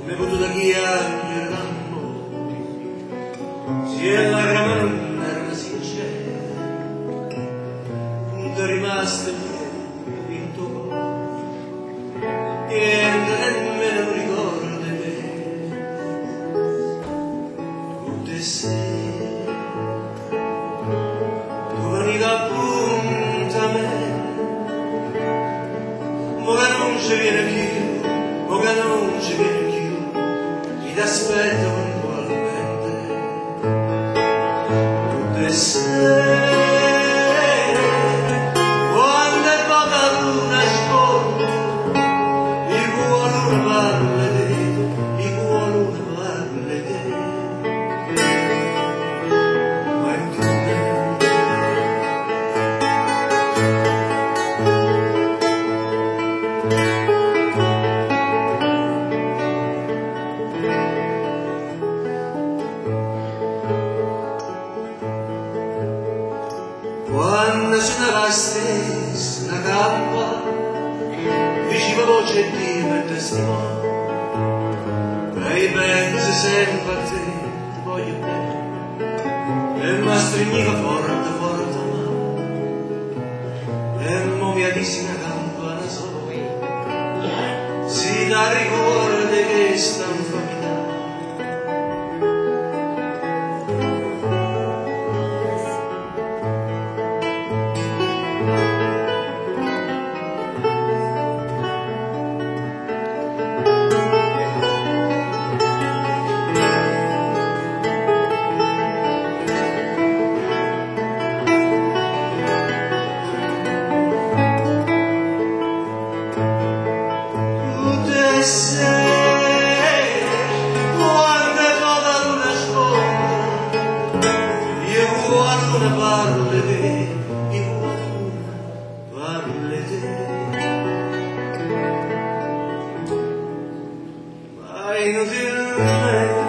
come potuto chiamare l'amore, si è la grama sincera, punto rimasto in tuo cuore, niente nemmeno ricordo di me, tutte sere, tu veni d'appuntamento, mo che non ci viene più, mo che non ci viene più, ti aspetto puntualmente, tutte sere, quando è poca luna scorre, il cuore parla di te, il cuore parla di te, ma in tu quando suonava stessa una campa, diceva voce e Dio per testimone, e penso sempre a te, ti voglio bene, e mi stringiva forte, forte mano, e mo mi adisi una campana sola, si dà ricordo che sta un familiare. Inutilmente